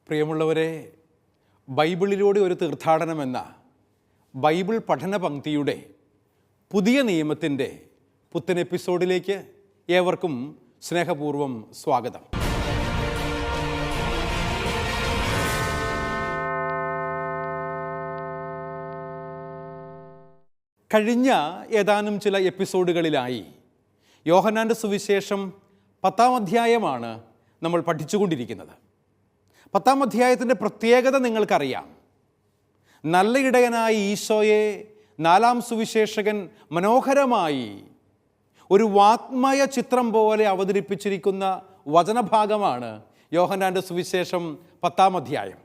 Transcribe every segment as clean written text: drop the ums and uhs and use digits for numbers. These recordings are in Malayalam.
പ്രിയമുള്ളവരെ, ബൈബിളിലൂടെ ഒരു തീർത്ഥാടനമെന്ന ബൈബിൾ പഠന പങ്ക്തിയുടെ പുതിയ നിയമത്തിൻ്റെ പുത്തൻ എപ്പിസോഡിലേക്ക് ഏവർക്കും സ്നേഹപൂർവ്വം സ്വാഗതം. കഴിഞ്ഞ ഏതാനും ചില എപ്പിസോഡുകളിലായി യോഹന്നാൻ്റെ സുവിശേഷം 10-ാം അധ്യായമാണ് നമ്മൾ പഠിച്ചുകൊണ്ടിരിക്കുന്നത്. 10-ാം അധ്യായത്തിൻ്റെ പ്രത്യേകത നിങ്ങൾക്കറിയാം. നല്ല ഇടയനായ ഈശോയെ 4-ാം സുവിശേഷകൻ മനോഹരമായി ഒരു വാഗ്മയ ചിത്രം പോലെ അവതരിപ്പിച്ചിരിക്കുന്ന വചനഭാഗമാണ് യോഹന്നാൻ്റെ സുവിശേഷം 10-ാം അധ്യായം.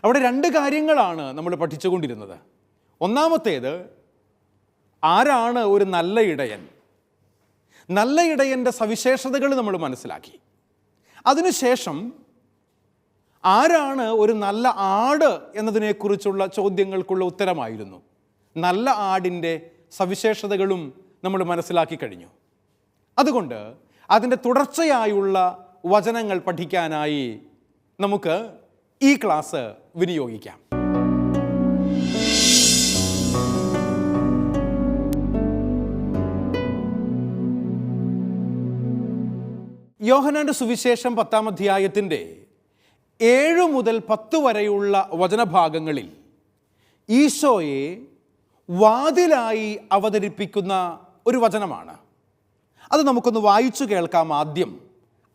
അവിടെ രണ്ട് കാര്യങ്ങളാണ് നമ്മൾ പഠിച്ചുകൊണ്ടിരുന്നത്. ഒന്നാമത്തേത്, ആരാണ് ഒരു നല്ല ഇടയൻ? നല്ല ഇടയൻ്റെ സവിശേഷതകൾ നമ്മൾ മനസ്സിലാക്കി. അതിനുശേഷം ആരാണ് ഒരു നല്ല ആട് എന്നതിനെക്കുറിച്ചുള്ള ചോദ്യങ്ങൾക്കുള്ള ഉത്തരമായിരുന്നു. നല്ല ആടിൻ്റെ സവിശേഷതകളും നമ്മൾ മനസ്സിലാക്കി കഴിഞ്ഞു. അതുകൊണ്ട് അതിൻ്റെ തുടർച്ചയായുള്ള വചനങ്ങൾ പഠിക്കാനായി നമുക്ക് ഈ ക്ലാസ് വിനിയോഗിക്കാം. യോഹന്നാൻ്റെ സുവിശേഷം 10-ാം അധ്യായത്തിൻ്റെ 7 മുതൽ 10 വരെയുള്ള വചനഭാഗങ്ങളിൽ ഈശോയെ വാതിലായി അവതരിപ്പിക്കുന്ന ഒരു വചനമാണ്. അത് നമുക്കൊന്ന് വായിച്ചു കേൾക്കാം ആദ്യം.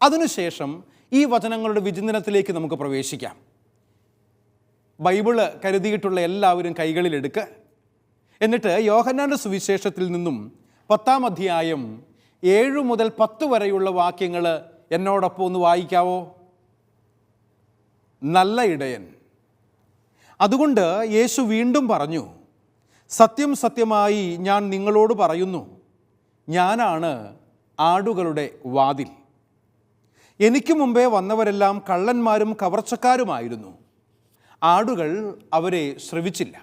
അതിനുശേഷം ഈ വചനങ്ങളുടെ വിചിന്തനത്തിലേക്ക് നമുക്ക് പ്രവേശിക്കാം. ബൈബിള് കരുതിയിട്ടുള്ള എല്ലാവരും കൈകളിലെടുക്കുക. എന്നിട്ട് യോഹന്നാൻ്റെ സുവിശേഷത്തിൽ നിന്നും 10-ാം അധ്യായം 7 മുതൽ 10 വരെയുള്ള വാക്യങ്ങൾ എന്നോടൊപ്പം ഒന്ന് വായിക്കാവോ? നല്ല ഇടയൻ. അതുകൊണ്ട് യേശു വീണ്ടും പറഞ്ഞു, സത്യം സത്യമായി ഞാൻ നിങ്ങളോട് പറയുന്നു, ഞാനാണ് ആടുകളുടെ വാതിൽ. എനിക്ക് മുമ്പേ വന്നവരെല്ലാം കള്ളന്മാരും കവർച്ചക്കാരുമായിരുന്നു. ആടുകൾ അവരെ ശ്രവിച്ചില്ല.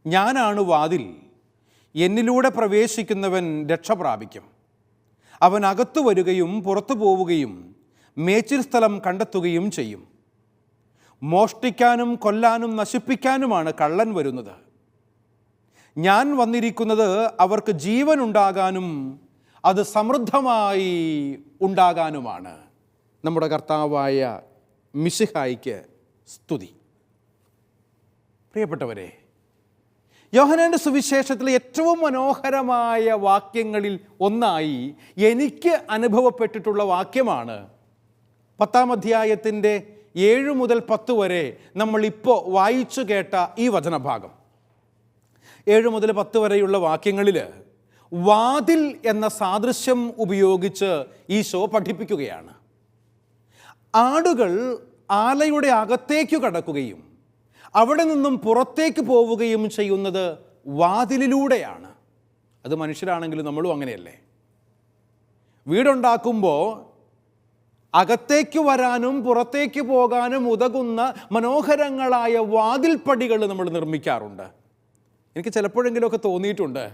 ഞാനാണ് വാതിൽ. എന്നിലൂടെ പ്രവേശിക്കുന്നവൻ രക്ഷ പ്രാപിക്കും. അവൻ അകത്തു വരികയും പുറത്തു പോവുകയും മേച്ചിൽ സ്ഥലം കണ്ടെത്തുകയും ചെയ്യും. മോഷ്ടിക്കാനും കൊല്ലാനും നശിപ്പിക്കാനുമാണ് കള്ളൻ വരുന്നത്. ഞാൻ വന്നിരിക്കുന്നത് അവർക്ക് ജീവൻ ഉണ്ടാകാനും അത് സമൃദ്ധമായി ഉണ്ടാകാനുമാണ്. നമ്മുടെ കർത്താവായ മിശിഹായിക്ക് സ്തുതി. പ്രിയപ്പെട്ടവരെ, യോഹന്നാൻ്റെ സുവിശേഷത്തിലെ ഏറ്റവും മനോഹരമായ വാക്യങ്ങളിൽ ഒന്നായി എനിക്ക് അനുഭവപ്പെട്ടിട്ടുള്ള വാക്യമാണ് 10-ാം അധ്യായത്തിൻ്റെ 7 മുതൽ 10 വരെ നമ്മളിപ്പോൾ വായിച്ചു കേട്ട ഈ വചനഭാഗം. 7 മുതൽ 10 വരെയുള്ള വാക്യങ്ങളിൽ വാതിൽ എന്ന സാദൃശ്യം ഉപയോഗിച്ച് ഈശോ പഠിപ്പിക്കുകയാണ്. ആടുകൾ ആലയുടെ അകത്തേക്ക് കടക്കുകയും അവിടെ നിന്നും പുറത്തേക്ക് പോവുകയും ചെയ്യുന്നത് വാതിലിലൂടെയാണ്. അത് മനുഷ്യരാണെങ്കിലും നമ്മളും അങ്ങനെയല്ലേ? വീടുണ്ടാക്കുമ്പോൾ അകത്തേക്ക് വരാനും പുറത്തേക്ക് പോകാനും ഉതകുന്ന മനോഹരങ്ങളായ വാതിൽപ്പടികൾ നമ്മൾ നിർമ്മിക്കാറുണ്ട്. എനിക്ക് ചിലപ്പോഴെങ്കിലുമൊക്കെ തോന്നിയിട്ടുണ്ട്,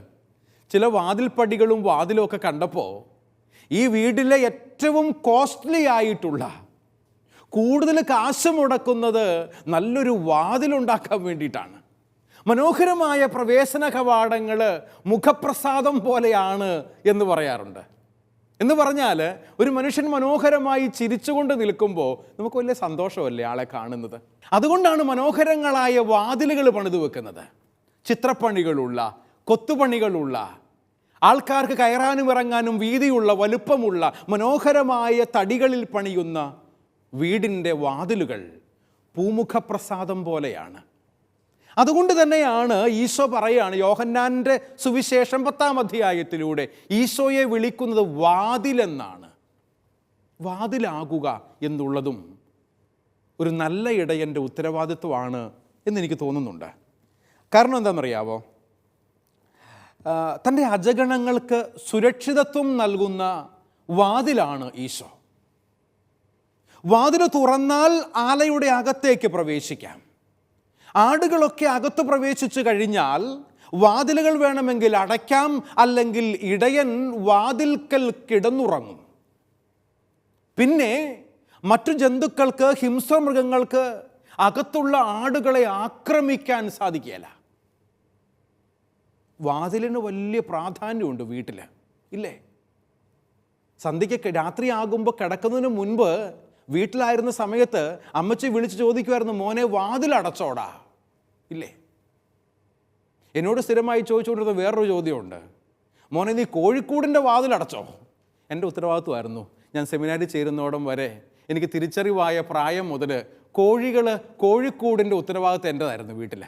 ചില വാതിൽപ്പടികളും വാതിലും ഒക്കെ കണ്ടപ്പോൾ ഈ വീട്ടിലെ ഏറ്റവും കോസ്റ്റ്ലി ആയിട്ടുള്ള, കൂടുതൽ കാശ് മുടക്കുന്നത് നല്ലൊരു വാതിലുണ്ടാക്കാൻ വേണ്ടിയിട്ടാണ്. മനോഹരമായ പ്രവേശന കവാടങ്ങൾ മുഖപ്രസാദം പോലെയാണ് എന്ന് പറയാറുണ്ട്. എന്ന് പറഞ്ഞാൽ ഒരു മനുഷ്യൻ മനോഹരമായി ചിരിച്ചുകൊണ്ട് നിൽക്കുമ്പോൾ നമുക്ക് വലിയ സന്തോഷമല്ലേ ആളെ കാണുന്നത്. അതുകൊണ്ടാണ് മനോഹരങ്ങളായ വാതിലുകൾ പണിതു വെക്കുന്നത്. ചിത്രപ്പണികളുള്ള, കൊത്തുപണികളുള്ള, ആൾക്കാർക്ക് കയറാനും ഇറങ്ങാനും വീതിയുള്ള, വലുപ്പമുള്ള മനോഹരമായ തടികളിൽ പണിയുന്ന വീടിൻ്റെ വാതിലുകൾ പൂമുഖപ്രസാദം പോലെയാണ്. അതുകൊണ്ട് തന്നെയാണ് ഈശോ പറയാണ്, യോഹന്നാൻ്റെ സുവിശേഷം 10-ാം അധ്യായത്തിലൂടെ ഈശോയെ വിളിക്കുന്നത് വാതിലെന്നാണ്. വാതിലാകുക എന്നുള്ളതും ഒരു നല്ല ഇടയൻ്റെ ഉത്തരവാദിത്വമാണ് എന്നെനിക്ക് തോന്നുന്നുണ്ട്. കാരണം എന്താണെന്നറിയാവോ? തൻ്റെ അജഗണങ്ങൾക്ക് സുരക്ഷിതത്വം നൽകുന്ന വാതിലാണ് ഈശോ. വാതിൽ തുറന്നാൽ ആലയുടെ അകത്തേക്ക് പ്രവേശിക്കാം. ആടുകളൊക്കെ അകത്ത് പ്രവേശിച്ചു കഴിഞ്ഞാൽ വാതിലുകൾ വേണമെങ്കിൽ അടയ്ക്കാം, അല്ലെങ്കിൽ ഇടയൻ വാതിൽക്കൽ കിടന്നുറങ്ങും. പിന്നെ മറ്റു ജന്തുക്കൾക്ക്, ഹിംസ്രമൃഗങ്ങൾക്ക് അകത്തുള്ള ആടുകളെ ആക്രമിക്കാൻ സാധിക്കുകയില്ല. വാതിലിന് വലിയ പ്രാധാന്യമുണ്ട് വീട്ടിൽ, ഇല്ലേ? സന്ധ്യയ്ക്ക് രാത്രിയാകുമ്പോൾ കിടക്കുന്നതിന് മുൻപ് വീട്ടിലായിരുന്ന സമയത്ത് അമ്മച്ചി വിളിച്ച് ചോദിക്കുമായിരുന്നു, മോനെ വാതിലടച്ചോടാ, ഇല്ലേ? എന്നോട് സ്ഥിരമായി ചോദിച്ചുകൊണ്ടിരുന്ന വേറൊരു ചോദ്യമുണ്ട്, മോനെ നീ കോഴിക്കൂടിൻ്റെ വാതിലടച്ചോ? എൻ്റെ ഉത്തരവാദിത്വമായിരുന്നു. ഞാൻ സെമിനാരിൽ ചേരുന്നോടം വരെ എനിക്ക് തിരിച്ചറിവായ പ്രായം മുതൽ കോഴിക്കൂടിൻ്റെ ഉത്തരവാദിത്വം എൻ്റെതായിരുന്നു വീട്ടിൽ.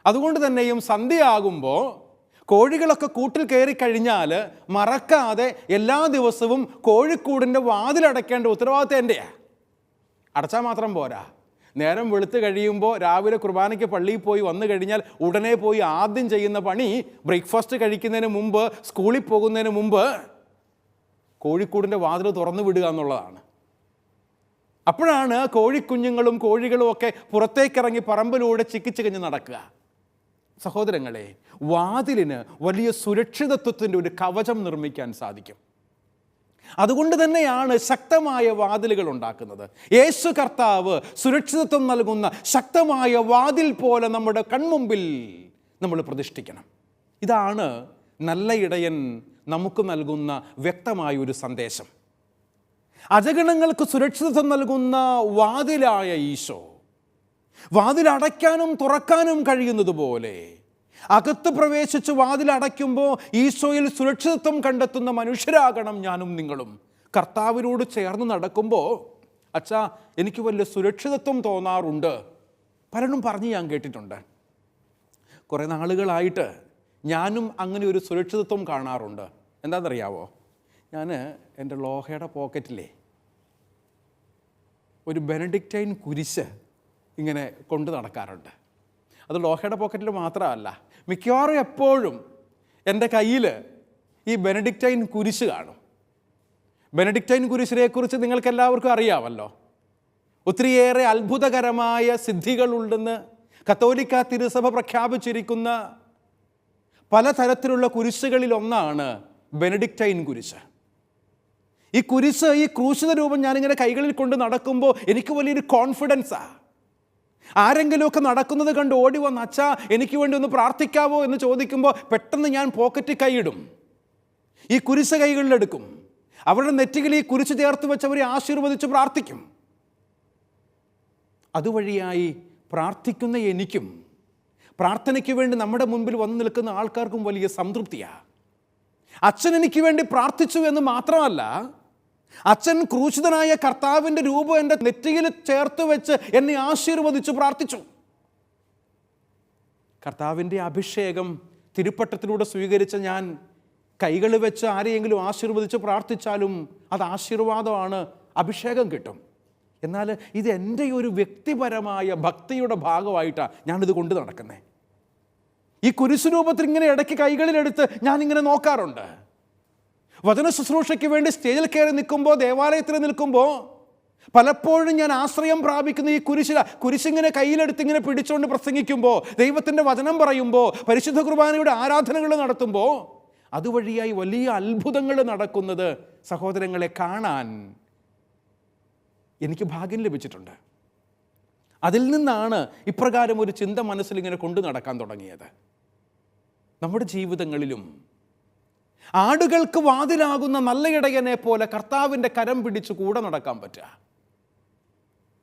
അതുകൊണ്ട് തന്നെയും സന്ധ്യയാകുമ്പോൾ കോഴികളൊക്കെ കൂട്ടിൽ കയറി കഴിഞ്ഞാൽ മറക്കാതെ എല്ലാ ദിവസവും കോഴിക്കൂടിൻ്റെ വാതിലടയ്ക്കേണ്ട ഉത്തരവാദിത്വം എൻ്റെയാണ്. അടച്ചാൽ മാത്രം പോരാ, നേരം വെളുത്ത് കഴിയുമ്പോൾ രാവിലെ കുർബാനയ്ക്ക് പള്ളിയിൽ പോയി വന്നു കഴിഞ്ഞാൽ ഉടനെ പോയി ആദ്യം ചെയ്യുന്ന പണി ബ്രേക്ക്ഫാസ്റ്റ് കഴിക്കുന്നതിന് മുമ്പ്, സ്കൂളിൽ പോകുന്നതിന് മുമ്പ് കോഴിക്കൂടിൻ്റെ വാതിൽ തുറന്നു വിടുക എന്നുള്ളതാണ്. അപ്പോഴാണ് കോഴിക്കുഞ്ഞുങ്ങളും കോഴികളും ഒക്കെ പുറത്തേക്കിറങ്ങി പറമ്പിലൂടെ ചിക്കിച്ചികഞ്ഞ് നടക്കുക. സഹോദരങ്ങളെ, വാതിലിന് വലിയ സുരക്ഷിതത്വത്തിൻ്റെ ഒരു കവചം നിർമ്മിക്കാൻ സാധിക്കും. അതുകൊണ്ട് തന്നെയാണ് ശക്തമായ വാതിലുകൾ ഉണ്ടാക്കുന്നത്. യേശു കർത്താവ് സുരക്ഷിതത്വം നൽകുന്ന ശക്തമായ വാതിൽ പോലെ നമ്മുടെ കൺമുമ്പിൽ നമ്മൾ പ്രതിഷ്ഠിക്കണം. ഇതാണ് നല്ല ഇടയൻ നമുക്ക് നൽകുന്ന വ്യക്തമായ ഒരു സന്ദേശം. അജഗണങ്ങൾക്ക് സുരക്ഷിതത്വം നൽകുന്ന വാതിലായ ഈശോ വാതിലടയ്ക്കാനും തുറക്കാനും കഴിയുന്നത് പോലെ അകത്ത് പ്രവേശിച്ച് വാതിലടയ്ക്കുമ്പോൾ ഈശോയിൽ സുരക്ഷിതത്വം കണ്ടെത്തുന്ന മനുഷ്യരാകണം ഞാനും നിങ്ങളും. കർത്താവിനോട് ചേർന്ന് നടക്കുമ്പോൾ അച്ഛാ എനിക്ക് വലിയ സുരക്ഷിതത്വം തോന്നാറുണ്ട്, പലരും പറഞ്ഞ് ഞാൻ കേട്ടിട്ടുണ്ട്. കുറേ നാളുകളായിട്ട് ഞാനും അങ്ങനെ ഒരു സുരക്ഷിതത്വം കാണാറുണ്ട്. എന്താണെന്നറിയാവോ? ഞാൻ എൻ്റെ ലോഹയുടെ പോക്കറ്റിലെ ഒരു ബെനഡിക്റ്റൈൻ കുരിശ് ഇങ്ങനെ കൊണ്ട് നടക്കാറുണ്ട്. അത് ലോഹയുടെ പോക്കറ്റിൽ മാത്രമല്ല, മിക്കവാറും എപ്പോഴും എൻ്റെ കയ്യിൽ ഈ ബെനഡിക്റ്റൈൻ കുരിശ് കാണും. ബെനഡിക്റ്റൈൻ കുരിശിനെക്കുറിച്ച് നിങ്ങൾക്ക് എല്ലാവർക്കും അറിയാമല്ലോ. ഒത്തിരിയേറെ അത്ഭുതകരമായ സിദ്ധികളുണ്ടെന്ന് കത്തോലിക്ക തിരുസഭ പ്രഖ്യാപിച്ചിരിക്കുന്ന പലതരത്തിലുള്ള കുരിശുകളിലൊന്നാണ് ബെനഡിക്റ്റൈൻ കുരിശ്. ഈ കുരിശ്, ഈ ക്രൂശിത രൂപം ഞാനിങ്ങനെ കൈകളിൽ കൊണ്ട് നടക്കുമ്പോൾ എനിക്ക് വലിയൊരു കോൺഫിഡൻസാണ്. ആരെങ്കിലുമൊക്കെ നടക്കുന്നത് കണ്ട് ഓടി വന്ന് അച്ഛാ എനിക്ക് വേണ്ടി ഒന്ന് പ്രാർത്ഥിക്കാവോ എന്ന് ചോദിക്കുമ്പോൾ പെട്ടെന്ന് ഞാൻ പോക്കറ്റിൽ കൈയിടും, ഈ കുരിശ് കൈകളിലെടുക്കും, അവരുടെ നെറ്റിയിൽ ഈ കുരിശ് ചേർത്ത് വെച്ച് അവരെ ആശീർവദിച്ച് പ്രാർത്ഥിക്കും. അതുവഴിയായി പ്രാർത്ഥിക്കുന്ന എനിക്കും പ്രാർത്ഥനയ്ക്ക് വേണ്ടി നമ്മുടെ മുൻപിൽ വന്നു നിൽക്കുന്ന ആൾക്കാർക്കും വലിയ സംതൃപ്തിയാണ്. അച്ഛൻ എനിക്ക് വേണ്ടി പ്രാർത്ഥിച്ചു എന്ന് മാത്രമല്ല, അച്ഛൻ ക്രൂശിതനായ കർത്താവിൻ്റെ രൂപം എൻ്റെ നെറ്റിയിൽ ചേർത്ത് വെച്ച് എന്നെ ആശീർവദിച്ചു പ്രാർത്ഥിച്ചു. കർത്താവിൻ്റെ അഭിഷേകം തിരുപ്പട്ടത്തിലൂടെ സ്വീകരിച്ച ഞാൻ കൈകൾ വെച്ച് ആരെയെങ്കിലും ആശീർവദിച്ച് പ്രാർത്ഥിച്ചാലും അത് ആശീർവാദമാണ്, അഭിഷേകം കിട്ടും. എന്നാൽ ഇത് എൻ്റെ ഒരു വ്യക്തിപരമായ ഭക്തിയുടെ ഭാഗമായിട്ടാണ് ഞാനിത് കൊണ്ട് നടക്കുന്നത്. ഈ കുരിശു രൂപത്തിൽ ഇങ്ങനെ ഇടയ്ക്ക് കൈകളിലെടുത്ത് ഞാനിങ്ങനെ നോക്കാറുണ്ട്. വചന ശുശ്രൂഷയ്ക്ക് വേണ്ടി സ്റ്റേജിൽ കയറി നിൽക്കുമ്പോൾ, ദേവാലയത്തിൽ നിൽക്കുമ്പോൾ പലപ്പോഴും ഞാൻ ആശ്രയം പ്രാപിക്കുന്ന ഈ കുരിശിങ്ങനെ കയ്യിലെടുത്ത് ഇങ്ങനെ പിടിച്ചുകൊണ്ട് പ്രസംഗിക്കുമ്പോൾ, ദൈവത്തിൻ്റെ വചനം പറയുമ്പോൾ, പരിശുദ്ധ കുർബാനയുടെ ആരാധനകൾ നടത്തുമ്പോൾ അതുവഴിയായി വലിയ അത്ഭുതങ്ങൾ നടക്കുന്നത് സഹോദരങ്ങളെ കാണാൻ എനിക്ക് ഭാഗ്യം ലഭിച്ചിട്ടുണ്ട്. അതിൽ നിന്നാണ് ഇപ്രകാരം ഒരു ചിന്ത മനസ്സിൽ ഇങ്ങനെ കൊണ്ടു നടക്കാൻ തുടങ്ങിയത്. നമ്മുടെ ജീവിതങ്ങളിലും ആടുകൾക്ക് വാതിലാകുന്ന നല്ല ഇടയനെ പോലെ കർത്താവിൻ്റെ കരം പിടിച്ച് കൂടെ നടക്കാൻ പറ്റുക.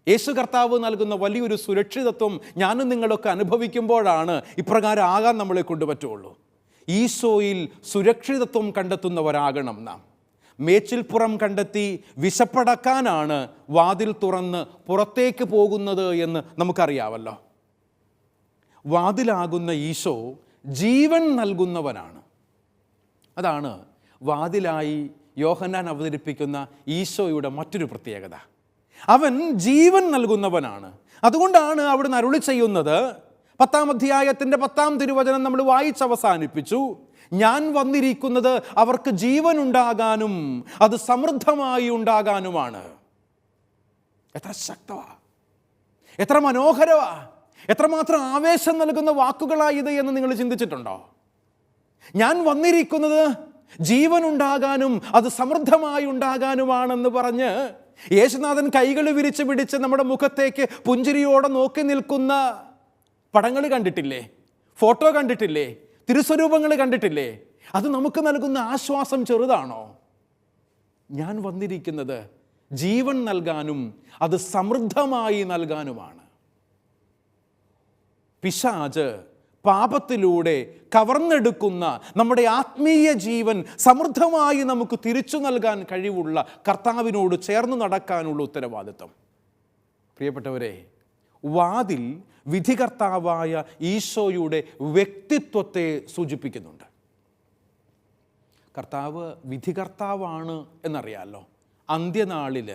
യേശു കർത്താവ് നൽകുന്ന വലിയൊരു സുരക്ഷിതത്വം ഞാനും നിങ്ങളൊക്കെ അനുഭവിക്കുമ്പോഴാണ് ഇപ്രകാരം ആകാൻ നമ്മളെ കൊണ്ട് പറ്റുള്ളൂ. ഈശോയിൽ സുരക്ഷിതത്വം കണ്ടെത്തുന്നവരാകണം നാം. മേച്ചിൽപ്പുറം കണ്ടെത്തി വിശപ്പടക്കാനാണ് വാതിൽ തുറന്ന് പുറത്തേക്ക് പോകുന്നത് എന്ന് നമുക്കറിയാമല്ലോ. വാതിലാകുന്ന ഈശോ ജീവൻ നൽകുന്നവനാണ്. അതാണ് വാതിലായി യോഹന്നാൻ അവതരിപ്പിക്കുന്ന ഈശോയുടെ മറ്റൊരു പ്രത്യേകത. അവൻ ജീവൻ നൽകുന്നവനാണ്. അതുകൊണ്ടാണ് അവിടുന്ന് അരുളി ചെയ്യുന്നത്, 10-ാം അധ്യായത്തിൻ്റെ 10-ാം തിരുവചനം നമ്മൾ വായിച്ചവസാനിപ്പിച്ചു. ഞാൻ വന്നിരിക്കുന്നത് അവർക്ക് ജീവൻ ഉണ്ടാകാനും അത് സമൃദ്ധമായി ഉണ്ടാകാനുമാണ്. എത്ര ശക്തമാ, എത്ര മനോഹരമാ, എത്രമാത്രം ആവേശം നൽകുന്ന വാക്കുകളായത് എന്ന് നിങ്ങൾ ചിന്തിച്ചിട്ടുണ്ടോ? ഞാൻ വന്നിരിക്കുന്നത് ജീവൻ ഉണ്ടാകാനും അത് സമൃദ്ധമായി ഉണ്ടാകാനുമാണെന്ന് പറഞ്ഞ് യേശുനാഥൻ കൈകൾ വിരിച്ച് പിടിച്ച് നമ്മുടെ മുഖത്തേക്ക് പുഞ്ചിരിയോടെ നോക്കി നിൽക്കുന്ന പടങ്ങൾ കണ്ടിട്ടില്ലേ? ഫോട്ടോ കണ്ടിട്ടില്ലേ? തിരുസ്വരൂപങ്ങൾ കണ്ടിട്ടില്ലേ? അത് നമുക്ക് നൽകുന്ന ആശ്വാസം ചെറുതാണോ? ഞാൻ വന്നിരിക്കുന്നത് ജീവൻ നൽകാനും അത് സമൃദ്ധമായി നൽകാനുമാണ്. പിശാച് പാപത്തിലൂടെ കവർന്നെടുക്കുന്ന നമ്മുടെ ആത്മീയ ജീവൻ സമൃദ്ധമായി നമുക്ക് തിരിച്ചു നൽകാൻ കഴിവുള്ള കർത്താവിനോട് ചേർന്ന് നടക്കാനുള്ള ഉത്തരവാദിത്വം. പ്രിയപ്പെട്ടവരെ, വാതിൽ വിധികർത്താവായ ഈശോയുടെ വ്യക്തിത്വത്തെ സൂചിപ്പിക്കുന്നുണ്ട്. കർത്താവ് വിധികർത്താവാണ് എന്നറിയാമല്ലോ. അന്ത്യനാളിൽ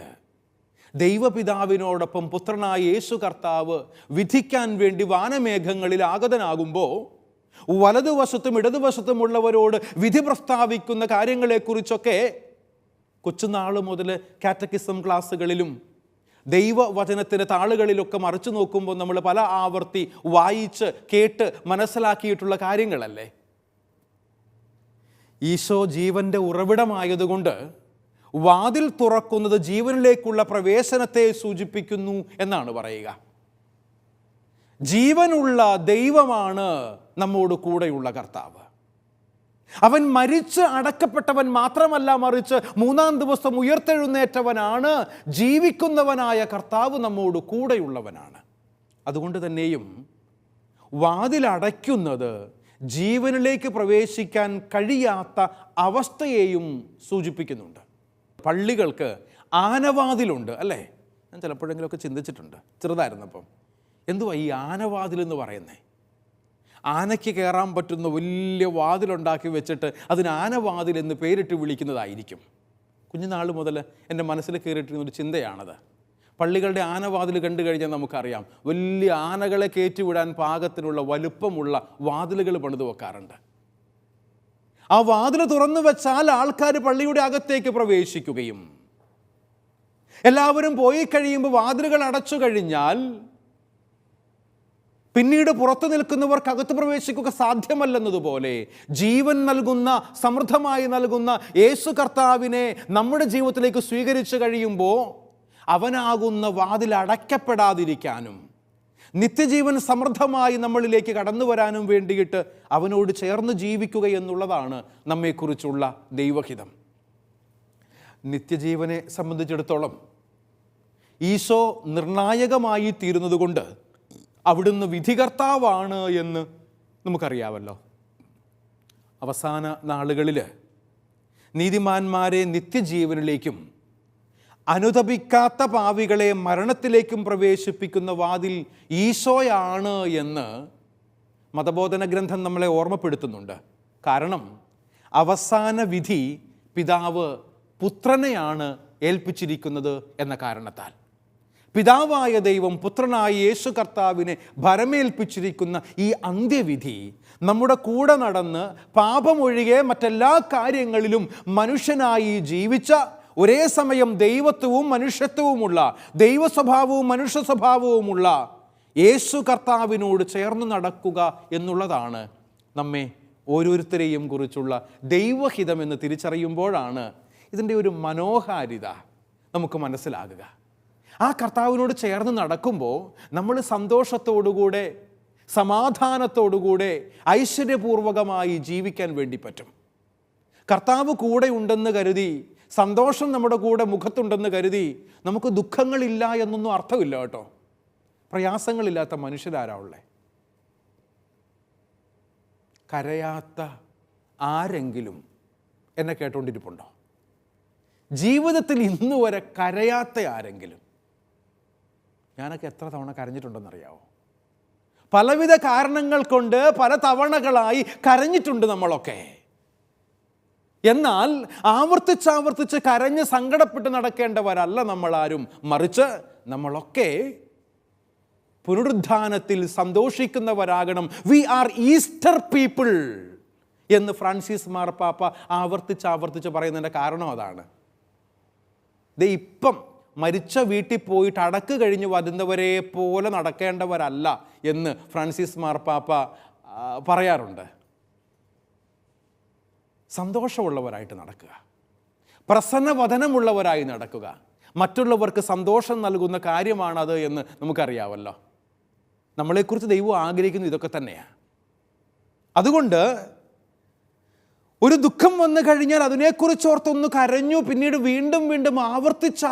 ദൈവപിതാവിനോടൊപ്പം പുത്രനായ യേശു കർത്താവ് വിധിക്കാൻ വേണ്ടി വാനമേഘങ്ങളിൽ ആഗതനാകുമ്പോൾ വലതുവശത്തും ഇടതുവശത്തുമുള്ളവരോട് വിധി പ്രസ്താവിക്കുന്ന കാര്യങ്ങളെക്കുറിച്ചൊക്കെ കൊച്ചുനാൾ മുതൽ കാറ്റക്കിസം ക്ലാസ്സുകളിലും ദൈവവചനത്തിൻ്റെ താളുകളിലൊക്കെ മറിച്ചു നോക്കുമ്പോൾ നമ്മൾ പല ആവർത്തി വായിച്ച് കേട്ട് മനസ്സിലാക്കിയിട്ടുള്ള കാര്യങ്ങളല്ലേ. ഈശോ ജീവൻ്റെ ഉറവിടമായതുകൊണ്ട് വാതിൽ തുറക്കുന്നത് ജീവനിലേക്കുള്ള പ്രവേശനത്തെ സൂചിപ്പിക്കുന്നു എന്നാണ് പറയുക. ജീവനുള്ള ദൈവമാണ് നമ്മോട് കൂടെയുള്ള കർത്താവ്. അവൻ മരിച്ച് അടക്കപ്പെട്ടവൻ മാത്രമല്ല, മറിച്ച് മൂന്നാം ദിവസം ഉയർത്തെഴുന്നേറ്റവനാണ്. ജീവിക്കുന്നവനായ കർത്താവ് നമ്മോട് കൂടെയുള്ളവനാണ്. അതുകൊണ്ട് തന്നെയും വാതിലടയ്ക്കുന്നത് ജീവനിലേക്ക് പ്രവേശിക്കാൻ കഴിയാത്ത അവസ്ഥയെയും സൂചിപ്പിക്കുന്നുണ്ട്. പള്ളികൾക്ക് ആനവാതിലുണ്ട് അല്ലേ? ഞാൻ ചിലപ്പോഴെങ്കിലുമൊക്കെ ചിന്തിച്ചിട്ടുണ്ട് ചെറുതായിരുന്നപ്പം, എന്തുവാ ഈ ആനവാതിൽ എന്ന് പറയുന്നത്? ആനയ്ക്ക് കയറാൻ പറ്റുന്ന വലിയ വാതിലുണ്ടാക്കി വെച്ചിട്ട് അതിന് ആനവാതിൽ എന്ന് പേരിട്ട് വിളിക്കുന്നതായിരിക്കും. കുഞ്ഞുനാൾ മുതൽ എൻ്റെ മനസ്സിൽ കയറിയിട്ടിരുന്നൊരു ചിന്തയാണത്. പള്ളികളുടെ ആനവാതിൽ കണ്ടു കഴിഞ്ഞാൽ നമുക്കറിയാം, വലിയ ആനകളെ കയറ്റിവിടാൻ പാകത്തിനുള്ള വലുപ്പമുള്ള വാതിലുകൾ പണിത് വെക്കാറുണ്ട്. ആ വാതിൽ തുറന്നു വെച്ചാൽ ആൾക്കാർ പള്ളിയുടെ അകത്തേക്ക് പ്രവേശിക്കുകയും, എല്ലാവരും പോയി കഴിയുമ്പോൾ വാതിലുകൾ അടച്ചു കഴിഞ്ഞാൽ പിന്നീട് പുറത്തു നിൽക്കുന്നവർക്ക് അകത്ത് പ്രവേശിക്കുക സാധ്യമല്ലെന്നതുപോലെ ജീവൻ നൽകുന്ന, സമൃദ്ധമായി നൽകുന്ന യേശു കർത്താവിനെ നമ്മുടെ ജീവിതത്തിലേക്ക് സ്വീകരിച്ചു കഴിയുമ്പോൾ അവനാകുന്ന വാതിൽ അടയ്ക്കപ്പെടാതിരിക്കാനും നിത്യജീവൻ സമൃദ്ധമായി നമ്മളിലേക്ക് കടന്നു വരാനും വേണ്ടിയിട്ട് അവനോട് ചേർന്ന് ജീവിക്കുക എന്നുള്ളതാണ് നമ്മെക്കുറിച്ചുള്ള ദൈവഹിതം. നിത്യജീവനെ സംബന്ധിച്ചിടത്തോളം ഈശോ നിർണായകമായി തീരുന്നത് കൊണ്ട് അവിടുന്ന് വിധികർത്താവാണ് എന്ന് നമുക്കറിയാമല്ലോ. അവസാന നാളുകളിൽ നീതിമാന്മാരെ നിത്യജീവനിലേക്കും അനുതപിക്കാത്ത പാപികളെ മരണത്തിലേക്കും പ്രവേശിപ്പിക്കുന്ന വാതിൽ ഈശോയാണ് എന്ന് മതബോധന ഗ്രന്ഥം നമ്മളെ ഓർമ്മപ്പെടുത്തുന്നുണ്ട്. കാരണം അവസാന വിധി പിതാവ് പുത്രനെയാണ് ഏൽപ്പിച്ചിരിക്കുന്നത് എന്ന കാരണത്താൽ പിതാവായ ദൈവം പുത്രനായ യേശു കർത്താവിനെ ഭരമേൽപ്പിച്ചിരിക്കുന്ന ഈ അന്ത്യവിധി നമ്മുടെ കൂടെ നടന്ന് പാപമൊഴികെ മറ്റെല്ലാ കാര്യങ്ങളിലും മനുഷ്യനായി ജീവിച്ച, ഒരേ സമയം ദൈവത്വവും മനുഷ്യത്വവുമുള്ള, ദൈവസ്വഭാവവും മനുഷ്യ സ്വഭാവവുമുള്ള യേശു കർത്താവിനോട് ചേർന്ന് നടക്കുക എന്നുള്ളതാണ് നമ്മെ ഓരോരുത്തരെയും കുറിച്ചുള്ള ദൈവഹിതമെന്ന് തിരിച്ചറിയുമ്പോഴാണ് ഇതിൻ്റെ ഒരു മനോഹാരിത നമുക്ക് മനസ്സിലാകുക. ആ കർത്താവിനോട് ചേർന്ന് നടക്കുമ്പോൾ നമ്മൾ സന്തോഷത്തോടുകൂടെ, സമാധാനത്തോടുകൂടെ, ഐശ്വര്യപൂർവകമായി ജീവിക്കാൻ വേണ്ടി പറ്റും. കർത്താവ് കൂടെ ഉണ്ടെന്ന് കരുതി, സന്തോഷം നമ്മുടെ കൂടെ മുഖത്തുണ്ടെന്ന് കരുതി നമുക്ക് ദുഃഖങ്ങളില്ല എന്നൊന്നും അർത്ഥമില്ല കേട്ടോ. പ്രയാസങ്ങളില്ലാത്ത മനുഷ്യരാരാ ഉള്ളേ? കരയാത്ത ആരെങ്കിലും എന്നെ കേട്ടോണ്ടിരിപ്പുണ്ടോ? ജീവിതത്തിൽ ഇന്ന് വരെ കരയാത്ത ആരെങ്കിലും? ഞാനൊക്കെ എത്ര തവണ കരഞ്ഞിട്ടുണ്ടെന്നറിയാവോ? പലവിധ കാരണങ്ങൾ കൊണ്ട് പല തവണകളായി കരഞ്ഞിട്ടുണ്ട് നമ്മളൊക്കെ. എന്നാൽ ആവർത്തിച്ചാവർത്തിച്ച് കരഞ്ഞ് സങ്കടപ്പെട്ട് നടക്കേണ്ടവരല്ല നമ്മളാരും. മറിച്ച് നമ്മളൊക്കെ പുനരുദ്ധാനത്തിൽ സന്തോഷിക്കുന്നവരാകണം. വി ആർ ഈസ്റ്റർ പീപ്പിൾ എന്ന് ഫ്രാൻസിസ് മാർപ്പാപ്പ ആവർത്തിച്ച് പറയുന്നതിൻ്റെ കാരണം അതാണ്. ഇപ്പം മരിച്ച വീട്ടിൽ പോയിട്ട് അടക്ക് കഴിഞ്ഞ് വരുന്നവരെ പോലെ നടക്കേണ്ടവരല്ല എന്ന് ഫ്രാൻസിസ് മാർപ്പാപ്പ പറയാറുണ്ട്. സന്തോഷമുള്ളവരായിട്ട് നടക്കുക, പ്രസന്നവദനമുള്ളവരായി നടക്കുക, മറ്റുള്ളവർക്ക് സന്തോഷം നൽകുന്ന കാര്യമാണത് എന്ന് നമുക്കറിയാമല്ലോ. നമ്മളെക്കുറിച്ച് ദൈവം ആഗ്രഹിക്കുന്നത് ഇതൊക്കെ തന്നെയാണ്. അതുകൊണ്ട് ഒരു ദുഃഖം വന്നു കഴിഞ്ഞാൽ അതിനെക്കുറിച്ച് ഓർത്തൊന്ന് കരഞ്ഞു പിന്നീട് വീണ്ടും വീണ്ടും ആവർത്തിച്ച്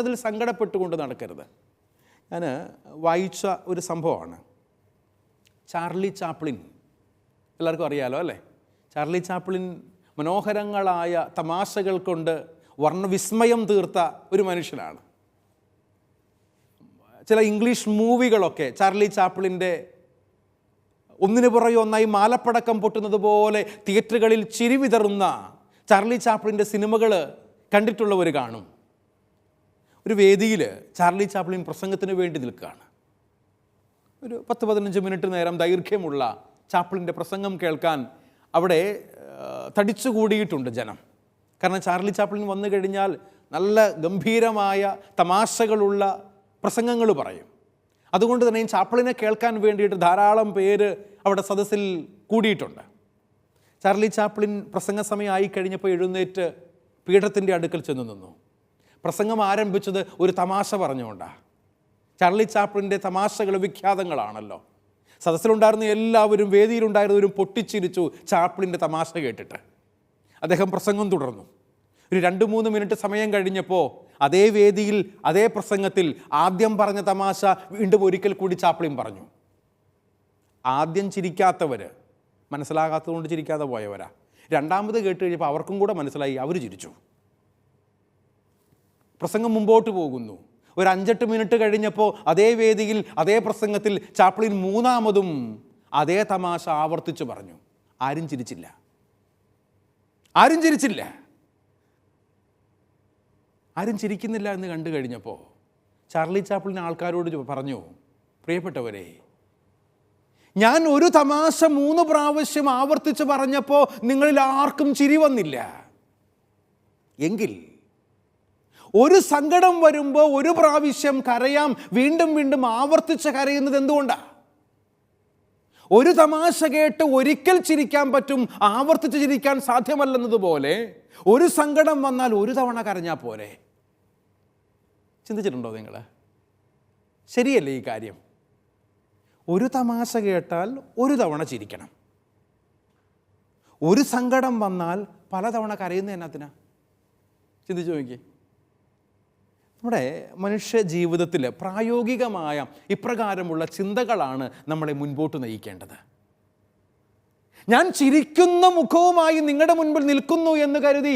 അതിൽ സങ്കടപ്പെട്ടുകൊണ്ട് നടക്കരുത്. ഞാൻ വായിച്ച ഒരു സംഭവമാണ്. ചാർലി ചാപ്ലിൻ, എല്ലാവർക്കും അറിയാലോ അല്ലേ? ചാർലി ചാപ്ലിൻ മനോഹരങ്ങളായ തമാശകൾ കൊണ്ട് വർണ്ണവിസ്മയം തീർത്ത ഒരു മനുഷ്യനാണ്. ചില ഇംഗ്ലീഷ് മൂവികളൊക്കെ ചാർലി ചാപ്ലിൻ്റെ ഒന്നിനു പുറകെ ഒന്നായി മാലപ്പടക്കം പൊട്ടുന്നത് പോലെ തിയേറ്ററുകളിൽ ചിരി വിതറുന്ന ചാർലി ചാപ്ലിൻ്റെ സിനിമകൾ കണ്ടിട്ടുള്ളവർ കാണും. ഒരു വേദിയിൽ ചാർലി ചാപ്ലിൻ പ്രസംഗത്തിന് വേണ്ടി നിൽക്കുകയാണ്. ഒരു 10-15 മിനിറ്റ് നേരം ദൈർഘ്യമുള്ള ചാപ്ലിൻ്റെ പ്രസംഗം കേൾക്കാൻ അവിടെ തടിച്ചുകൂടിയിട്ടുണ്ട് ജനം. കാരണം ചാർലി ചാപ്ലിൻ വന്നു കഴിഞ്ഞാൽ നല്ല ഗംഭീരമായ തമാശകളുള്ള പ്രസംഗങ്ങൾ പറയും. അതുകൊണ്ട് തന്നെ ചാപ്ലിനെ കേൾക്കാൻ വേണ്ടിയിട്ട് ധാരാളം പേര് അവിടെ സദസ്സിൽ കൂടിയിട്ടുണ്ട്. ചാർലി ചാപ്ലിൻ പ്രസംഗ സമയം ആയിക്കഴിഞ്ഞപ്പോൾ എഴുന്നേറ്റ് പീഠത്തിൻ്റെ അടുക്കൽ ചെന്ന് നിന്നു. പ്രസംഗം ആരംഭിച്ചത് ഒരു തമാശ പറഞ്ഞുകൊണ്ടാണ്. ചാർലി ചാപ്ലിൻ്റെ തമാശകൾ വിഖ്യാതങ്ങളാണല്ലോ. സദസ്സിലുണ്ടായിരുന്ന എല്ലാവരും, വേദിയിലുണ്ടായിരുന്നവരും പൊട്ടിച്ചിരിച്ചു ചാപ്ലിൻ്റെ തമാശ കേട്ടിട്ട്. അദ്ദേഹം പ്രസംഗം തുടർന്നു. ഒരു 2-3 മിനിറ്റ് സമയം കഴിഞ്ഞപ്പോൾ അതേ വേദിയിൽ അതേ പ്രസംഗത്തിൽ ആദ്യം പറഞ്ഞ തമാശ വീണ്ടും ഒരിക്കൽ കൂടി ചാപ്ലിൻ പറഞ്ഞു. ആദ്യം ചിരിക്കാത്തവർ മനസ്സിലാകാത്തതുകൊണ്ട് ചിരിക്കാതെ പോയവരാ. രണ്ടാമത് കേട്ട് കഴിഞ്ഞപ്പോൾ അവർക്കും കൂടെ മനസ്സിലായി, അവർ ചിരിച്ചു. പ്രസംഗം മുമ്പോട്ട് പോകുന്നു. ഒരു 5-8 മിനിറ്റ് കഴിഞ്ഞപ്പോൾ അതേ വേദിയിൽ അതേ പ്രസംഗത്തിൽ ചാപ്ലിൻ മൂന്നാമതും അതേ തമാശ ആവർത്തിച്ച് പറഞ്ഞു. ആരും ചിരിച്ചില്ല. ആരും ചിരിക്കുന്നില്ല എന്ന് കണ്ടു കഴിഞ്ഞപ്പോൾ ചാർലി ചാപ്ലിൻ ആൾക്കാരോട് പറഞ്ഞു, പ്രിയപ്പെട്ടവരെ, ഞാൻ ഒരു തമാശ 3 പ്രാവശ്യം ആവർത്തിച്ച് പറഞ്ഞപ്പോൾ നിങ്ങളിൽ ആർക്കും ചിരി വന്നില്ല. എങ്കിൽ ഒരു സങ്കടം വരുമ്പോൾ ഒരു പ്രാവശ്യം കരയാം, വീണ്ടും വീണ്ടും ആവർത്തിച്ച് കരയുന്നത് എന്തുകൊണ്ടാണ്? ഒരു തമാശ കേട്ട് ഒരിക്കൽ ചിരിക്കാൻ പറ്റും, ആവർത്തിച്ച് ചിരിക്കാൻ സാധ്യമല്ലെന്നതുപോലെ ഒരു സങ്കടം വന്നാൽ ഒരു തവണ കരഞ്ഞാൽ പോരെ. ചിന്തിച്ചിട്ടുണ്ടോ നിങ്ങൾ? ശരിയല്ലേ ഈ കാര്യം? ഒരു തമാശ കേട്ടാൽ ഒരു തവണ ചിരിക്കണം. ഒരു സങ്കടം വന്നാൽ പലതവണ കരയുന്ന എന്നാത്തിനാ? ചിന്തിച്ചു നോക്കി. നമ്മുടെ മനുഷ്യ ജീവിതത്തിൽ പ്രായോഗികമായ ഇപ്രകാരമുള്ള ചിന്തകളാണ് നമ്മളെ മുൻപോട്ട് നയിക്കേണ്ടത്. ഞാൻ ചിരിക്കുന്ന മുഖവുമായി നിങ്ങളുടെ മുൻപിൽ നിൽക്കുന്നു എന്ന് കരുതി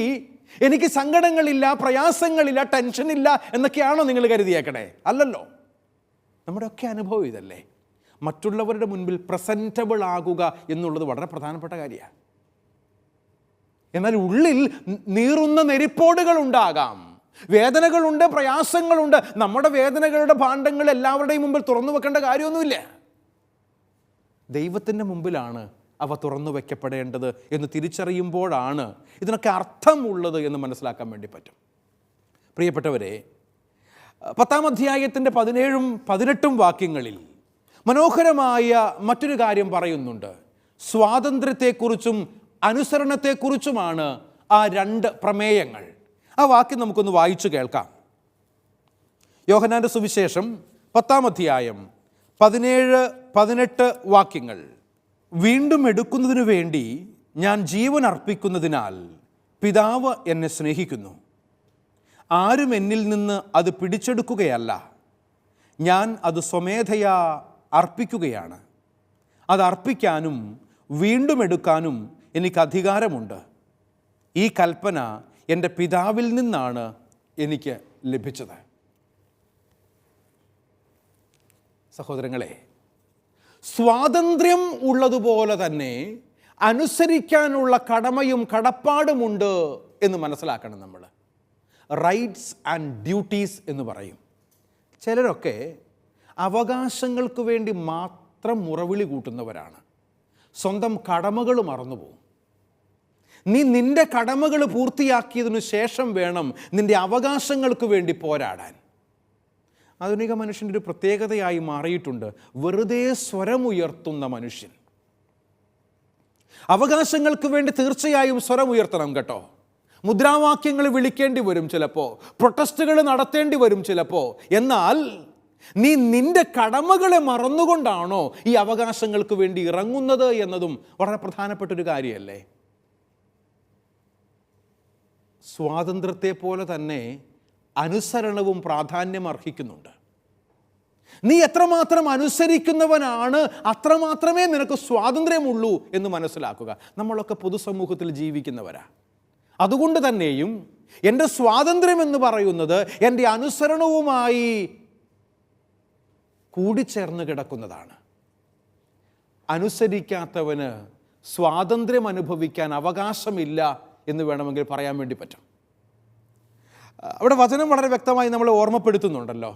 എനിക്ക് സങ്കടങ്ങളില്ല, പ്രയാസങ്ങളില്ല, ടെൻഷനില്ല എന്നൊക്കെയാണോ നിങ്ങൾ കരുതിയേക്കണേ? അല്ലല്ലോ. നമ്മുടെയൊക്കെ അനുഭവം ഇതല്ലേ. മറ്റുള്ളവരുടെ മുൻപിൽ പ്രസൻറ്റബിൾ ആകുക എന്നുള്ളത് വളരെ പ്രധാനപ്പെട്ട കാര്യമാണ്. എന്നാൽ ഉള്ളിൽ നീറുന്ന നെരിപ്പോടുകൾ ഉണ്ടാകാം, വേദനകളുണ്ട്, പ്രയാസങ്ങളുണ്ട്. നമ്മുടെ വേദനകളുടെ ഭാണ്ഡങ്ങൾ എല്ലാവരുടെയും മുമ്പിൽ തുറന്നു വെക്കേണ്ട കാര്യമൊന്നുമില്ല. ദൈവത്തിൻ്റെ മുമ്പിലാണ് അവ തുറന്നു വയ്ക്കപ്പെടേണ്ടത് എന്ന് തിരിച്ചറിയുമ്പോഴാണ് ഇതിനൊക്കെ അർത്ഥമുള്ളത് എന്ന് മനസ്സിലാക്കാൻ വേണ്ടി പറ്റും. പ്രിയപ്പെട്ടവരെ, 10-ാം അധ്യായത്തിൻ്റെ 17-18 വാക്യങ്ങളിൽ മനോഹരമായ മറ്റൊരു കാര്യം പറയുന്നുണ്ട്. സ്വാതന്ത്ര്യത്തെക്കുറിച്ചും അനുസരണത്തെക്കുറിച്ചുമാണ് ആ 2 പ്രമേയങ്ങൾ. ആ വാക്യം നമുക്കൊന്ന് വായിച്ചു കേൾക്കാം. യോഹന്നാൻ്റെ സുവിശേഷം 10-ാം അധ്യായം 17-18 വാക്യങ്ങൾ. വീണ്ടും എടുക്കുന്നതിനു വേണ്ടി ഞാൻ ജീവൻ അർപ്പിക്കുന്നതിനാൽ പിതാവ് എന്നെ സ്നേഹിക്കുന്നു. ആരും എന്നിൽ നിന്ന് അത് പിടിച്ചെടുക്കുകയല്ല, ഞാൻ അത് സ്വമേധയാ അർപ്പിക്കുകയാണ്. അത് അർപ്പിക്കാനും വീണ്ടും എടുക്കാനും എനിക്ക് അധികാരമുണ്ട്. ഈ കൽപ്പന എൻ്റെ പിതാവിൽ നിന്നാണ് എനിക്ക് ലഭിച്ചത്. സഹോദരങ്ങളെ, സ്വാതന്ത്ര്യം ഉള്ളതുപോലെ തന്നെ അനുസരിക്കാനുള്ള കടമയും കടപ്പാടുമുണ്ട് എന്ന് മനസ്സിലാക്കണം നമ്മൾ. റൈറ്റ്സ് ആൻഡ് ഡ്യൂട്ടീസ് എന്ന് പറയും. ചിലരൊക്കെ അവകാശങ്ങൾക്ക് വേണ്ടി മാത്രം മുറവിളി കൂട്ടുന്നവരാണ്. സ്വന്തം കടമകൾ മറന്നുപോകും. നീ നിന്റെ കടമകൾ പൂർത്തിയാക്കിയതിനു ശേഷം വേണം നിന്റെ അവകാശങ്ങൾക്ക് വേണ്ടി പോരാടാൻ. ആധുനിക മനുഷ്യൻ്റെ ഒരു പ്രത്യേകതയായി മാറിയിട്ടുണ്ട് വെറുതെ സ്വരമുയർത്തുന്ന മനുഷ്യൻ. അവകാശങ്ങൾക്ക് വേണ്ടി തീർച്ചയായും സ്വരമുയർത്തണം കേട്ടോ. മുദ്രാവാക്യങ്ങൾ വിളിക്കേണ്ടി വരും ചിലപ്പോൾ, പ്രൊട്ടസ്റ്റുകൾ നടത്തേണ്ടി വരും ചിലപ്പോൾ. എന്നാൽ നീ നിന്റെ കടമകളെ മറന്നുകൊണ്ടാണോ ഈ അവകാശങ്ങൾക്ക് വേണ്ടി ഇറങ്ങുന്നത് എന്നതും വളരെ പ്രധാനപ്പെട്ടൊരു കാര്യമല്ലേ? സ്വാതന്ത്ര്യത്തെ പോലെ തന്നെ അനുസരണവും പ്രാധാന്യം അർഹിക്കുന്നുണ്ട്. നീ എത്രമാത്രം അനുസരിക്കുന്നവനാണ് അത്രമാത്രമേ നിനക്ക് സ്വാതന്ത്ര്യമുള്ളൂ എന്ന് മനസ്സിലാക്കുക. നമ്മളൊക്കെ പൊതുസമൂഹത്തിൽ ജീവിക്കുന്നവരാ. അതുകൊണ്ട് തന്നെയും എൻ്റെ സ്വാതന്ത്ര്യം എന്ന് പറയുന്നത് എൻ്റെ അനുസരണവുമായി കൂടിച്ചേർന്ന് കിടക്കുന്നതാണ്. അനുസരിക്കാത്തവന് സ്വാതന്ത്ര്യം അനുഭവിക്കാൻ അവകാശമില്ല എന്ന് വേണമെങ്കിൽ പറയാൻ വേണ്ടി പറ്റും. അവിടെ വചനം വളരെ വ്യക്തമായി നമ്മളെ ഓർമ്മപ്പെടുത്തുന്നുണ്ടല്ലോ.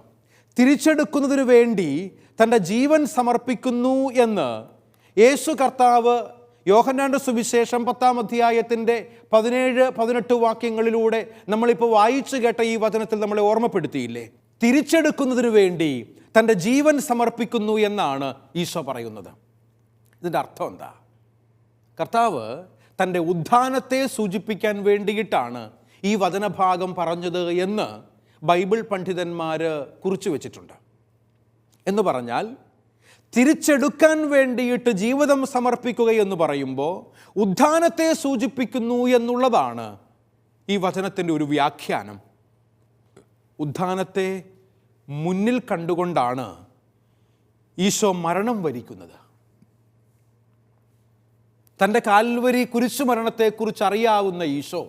തിരിച്ചെടുക്കുന്നതിനു വേണ്ടി തൻ്റെ ജീവൻ സമർപ്പിക്കുന്നു എന്ന് യേശു കർത്താവ് യോഹന്നാന്റെ സുവിശേഷം 10-ാം അധ്യായത്തിൻ്റെ 17-18 വാക്യങ്ങളിലൂടെ നമ്മളിപ്പോൾ വായിച്ചു കേട്ട ഈ വചനത്തിൽ നമ്മളെ ഓർമ്മപ്പെടുത്തിയില്ലേ? തിരിച്ചെടുക്കുന്നതിനു വേണ്ടി തൻ്റെ ജീവൻ സമർപ്പിക്കുന്നു എന്നാണ് ഈശോ പറയുന്നത്. ഇതിൻ്റെ അർത്ഥം എന്താ? കർത്താവ് തൻ്റെ ഉത്ഥാനത്തെ സൂചിപ്പിക്കാൻ വേണ്ടിയിട്ടാണ് ഈ വചനഭാഗം പറഞ്ഞത് എന്ന് ബൈബിൾ പണ്ഡിതന്മാർ കുറിച്ചു വച്ചിട്ടുണ്ട്. എന്ന് പറഞ്ഞാൽ തിരിച്ചെടുക്കാൻ വേണ്ടിയിട്ട് ജീവിതം സമർപ്പിക്കുക എന്ന് പറയുമ്പോൾ ഉത്ഥാനത്തെ സൂചിപ്പിക്കുന്നു എന്നുള്ളതാണ് ഈ വചനത്തിൻ്റെ ഒരു വ്യാഖ്യാനം. ഉത്ഥാനത്തെ മുന്നിൽ കണ്ടുകൊണ്ടാണ് ഈശോ മരണം വരിക്കുന്നത്. തൻ്റെ കാൽവരി കുരിശുമരണത്തെക്കുറിച്ച് അറിയാവുന്ന ഈശോ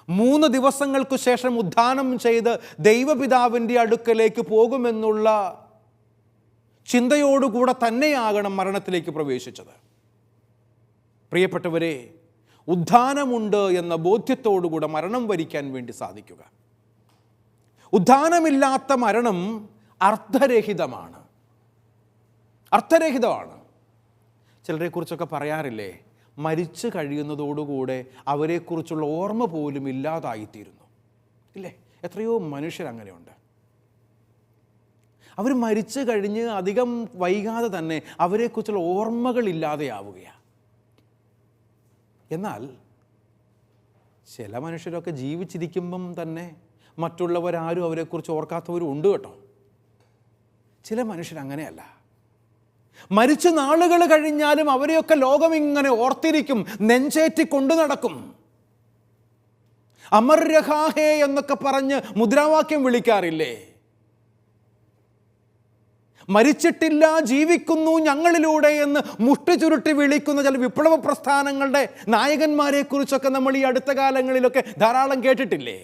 3 ദിവസങ്ങൾക്ക് ശേഷം ഉത്ഥാനം ചെയ്ത് ദൈവപിതാവിൻ്റെ അടുക്കലേക്ക് പോകുമെന്നുള്ള ചിന്തയോടുകൂടെ തന്നെയാകണം മരണത്തിലേക്ക് പ്രവേശിച്ചത്. പ്രിയപ്പെട്ടവരെ, ഉത്ഥാനമുണ്ട് എന്ന ബോധ്യത്തോടുകൂടെ മരണം വരിക്കാൻ വേണ്ടി സാധിക്കുക. ഉത്ഥാനമില്ലാത്ത മരണം അർത്ഥരഹിതമാണ്. ചിലരെക്കുറിച്ചൊക്കെ പറയാറില്ലേ, മരിച്ചു കഴിയുന്നതോടുകൂടെ അവരെക്കുറിച്ചുള്ള ഓർമ്മ പോലും ഇല്ലാതായിത്തീരുന്നു ഇല്ലേ? എത്രയോ മനുഷ്യരങ്ങനെയുണ്ട്. അവർ മരിച്ചു കഴിഞ്ഞ് അധികം വൈകാതെ തന്നെ അവരെക്കുറിച്ചുള്ള ഓർമ്മകൾ ഇല്ലാതെയാവുകയാണ്. എന്നാൽ ചില മനുഷ്യരൊക്കെ ജീവിച്ചിരിക്കുമ്പം തന്നെ മറ്റുള്ളവരാരും അവരെക്കുറിച്ച് ഓർക്കാത്തവരും ഉണ്ട് കേട്ടോ. ചില മനുഷ്യരങ്ങനെയല്ല. മരിച്ച നാളുകൾ കഴിഞ്ഞാലും അവരെയൊക്കെ ലോകം ഇങ്ങനെ ഓർത്തിരിക്കും, നെഞ്ചേറ്റി കൊണ്ടു നടക്കും. അമർ രഹാഹേ എന്നൊക്കെ പറഞ്ഞ് മുദ്രാവാക്യം വിളിക്കാറില്ലേ? മരിച്ചിട്ടില്ല, ജീവിക്കുന്നു ഞങ്ങളിലൂടെ എന്ന് മുഷ്ടി ചുരുട്ടി വിളിക്കുന്ന ചില വിപ്ലവ പ്രസ്ഥാനങ്ങളുടെ നായകന്മാരെ കുറിച്ചൊക്കെ നമ്മൾ ഈ അടുത്ത കാലങ്ങളിലൊക്കെ ധാരാളം കേട്ടിട്ടില്ലേ?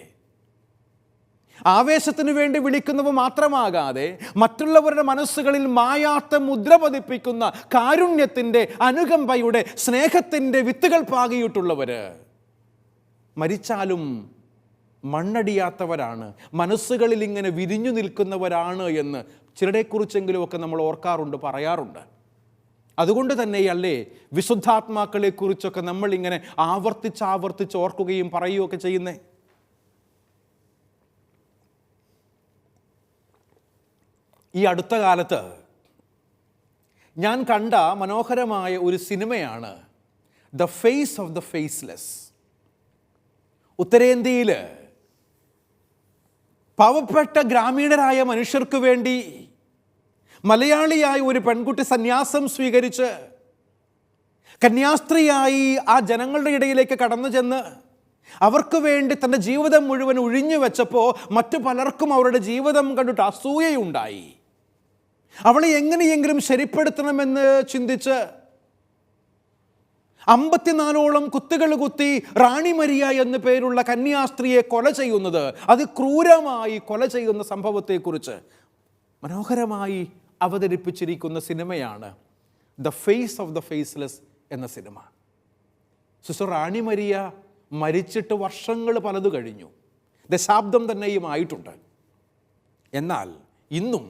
ആവേശത്തിന് വേണ്ടി വിളിക്കുന്നവ മാത്രമാകാതെ മറ്റുള്ളവരുടെ മനസ്സുകളിൽ മായാത്ത മുദ്ര പതിപ്പിക്കുന്ന കാരുണ്യത്തിൻ്റെ, അനുകമ്പയുടെ, സ്നേഹത്തിൻ്റെ വിത്തുകൾ പാകിയിട്ടുള്ളവര് മരിച്ചാലും മണ്ണടിയാത്തവരാണ്, മനസ്സുകളിൽ ഇങ്ങനെ വിരിഞ്ഞു നിൽക്കുന്നവരാണ് എന്ന് ചിലരെക്കുറിച്ചെങ്കിലുമൊക്കെ നമ്മൾ ഓർക്കാറുണ്ട്, പറയാറുണ്ട്. അതുകൊണ്ട് തന്നെയല്ലേ വിശുദ്ധാത്മാക്കളെക്കുറിച്ചൊക്കെ നമ്മളിങ്ങനെ ആവർത്തിച്ച് ഓർക്കുകയും പറയുകയൊക്കെ ചെയ്യുന്നേ? ഈ അടുത്ത കാലത്ത് ഞാൻ കണ്ട മനോഹരമായ ഒരു സിനിമയാണ് the face of the faceless. ഉത്തരേന്ത്യയിൽ പാവപ്പെട്ട ഗ്രാമീണരായ മനുഷ്യർക്ക് വേണ്ടി മലയാളിയായ ഒരു പെൺകുട്ടി സന്യാസം സ്വീകരിച്ച് കന്യാസ്ത്രീയായി ആ ജനങ്ങളുടെ ഇടയിലേക്ക് കടന്നു ചെന്ന് അവർക്ക് വേണ്ടി തൻ്റെ ജീവിതം മുഴുവൻ ഒഴിഞ്ഞു വെച്ചപ്പോൾ മറ്റു പലർക്കും അവരുടെ ജീവിതം കണ്ടിട്ട് അസൂയയുണ്ടായി. അവളെ എങ്ങനെയെങ്കിലും ശരിപ്പെടുത്തണമെന്ന് ചിന്തിച്ച് 54ഓളം കുത്തുകൾ കുത്തി റാണി മരിയ എന്നു പേരുള്ള കന്യാസ്ത്രീയെ കൊല ചെയ്യുന്നത്, അതിക്രൂരമായി കൊല ചെയ്യുന്ന സംഭവത്തെക്കുറിച്ച് മനോഹരമായി അവതരിപ്പിച്ചിരിക്കുന്ന സിനിമയാണ് the face of the faceless എന്ന സിനിമ. സിസ്റ്റർ റാണി മരിയ മരിച്ചിട്ട് വർഷങ്ങൾ പലതു കഴിഞ്ഞു, ദശാബ്ദം തന്നെയും ആയിട്ടുണ്ട്. എന്നാൽ ഇന്നും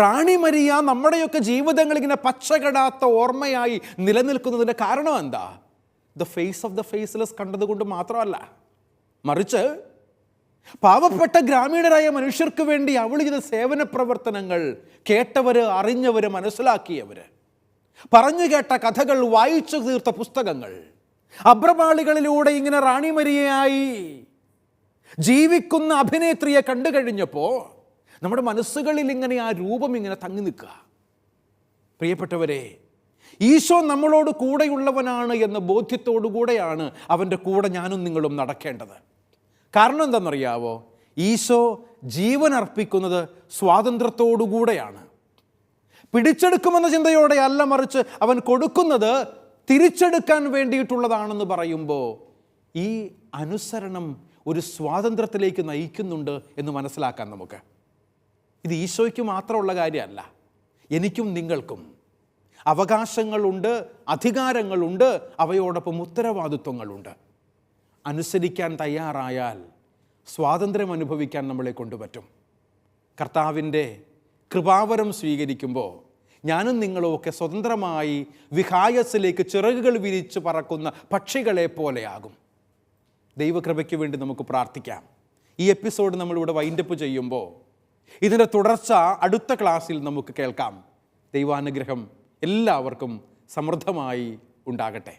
റാണി മരിയ നമ്മുടെയൊക്കെ ജീവിതങ്ങൾ ഇങ്ങനെ പച്ചകെടാത്ത ഓർമ്മയായി നിലനിൽക്കുന്നതിൻ്റെ കാരണം എന്താ? The face of the faceless കണ്ടതുകൊണ്ട് മാത്രമല്ല, മറിച്ച് പാവപ്പെട്ട ഗ്രാമീണരായ മനുഷ്യർക്ക് വേണ്ടി അവൾ ചെയ്ത സേവന പ്രവർത്തനങ്ങൾ കേട്ടവര്, അറിഞ്ഞവര്, മനസ്സിലാക്കിയവര്, പറഞ്ഞു കേട്ട കഥകൾ, വായിച്ചു തീർത്ത പുസ്തകങ്ങൾ, അഭ്രപാളികളിലൂടെ ഇങ്ങനെ റാണി മരിയയായി ജീവിക്കുന്ന അഭിനേത്രിയെ കണ്ടു കഴിഞ്ഞപ്പോൾ നമ്മുടെ മനസ്സുകളിൽ ഇങ്ങനെ ആ രൂപം ഇങ്ങനെ തങ്ങി നിൽക്കുക. പ്രിയപ്പെട്ടവരെ, ഈശോ നമ്മളോട് കൂടെയുള്ളവനാണ് എന്ന ബോധ്യത്തോടു കൂടെയാണ് അവൻ്റെ കൂടെ ഞാനും നിങ്ങളും നടക്കേണ്ടത്. കാരണം എന്താണെന്നറിയാവോ? ഈശോ ജീവൻ അർപ്പിക്കുന്നത് സ്വാതന്ത്ര്യത്തോടുകൂടെയാണ്. പിടിച്ചെടുക്കുമെന്ന ചിന്തയോടെ അല്ല, മറിച്ച് അവൻ കൊടുക്കുന്നത് തിരിച്ചെടുക്കാൻ വേണ്ടിയിട്ടുള്ളതാണെന്ന് പറയുമ്പോൾ ഈ അനുസരണം ഒരു സ്വാതന്ത്ര്യത്തിലേക്ക് നയിക്കുന്നുണ്ട് എന്ന് മനസ്സിലാക്കാൻ നമുക്ക്. ഇത് ഈശോയ്ക്ക് മാത്രമുള്ള കാര്യമല്ല, എനിക്കും നിങ്ങൾക്കും അവകാശങ്ങളുണ്ട്, അധികാരങ്ങളുണ്ട്, അവയോടൊപ്പം ഉത്തരവാദിത്വങ്ങളുണ്ട്. അനുസരിക്കാൻ തയ്യാറായാൽ സ്വാതന്ത്ര്യം അനുഭവിക്കാൻ നമ്മളെ കൊണ്ടുപറ്റും. കർത്താവിൻ്റെ കൃപാവരം സ്വീകരിക്കുമ്പോൾ ഞാനും നിങ്ങളുമൊക്കെ സ്വതന്ത്രമായി വിഹായസിലേക്ക് ചിറകുകൾ വിരിച്ച് പറക്കുന്ന പക്ഷികളെ പോലെയാകും. ദൈവകൃപയ്ക്ക് വേണ്ടി നമുക്ക് പ്രാർത്ഥിക്കാം. ഈ എപ്പിസോഡ് നമ്മളിവിടെ വൈൻഡപ്പ് ചെയ്യുമ്പോൾ ഇതിൻ്റെ തുടർച്ച അടുത്ത ക്ലാസ്സിൽ നമുക്ക് കേൾക്കാം. ദൈവാനുഗ്രഹം എല്ലാവർക്കും സമൃദ്ധമായി ഉണ്ടാകട്ടെ.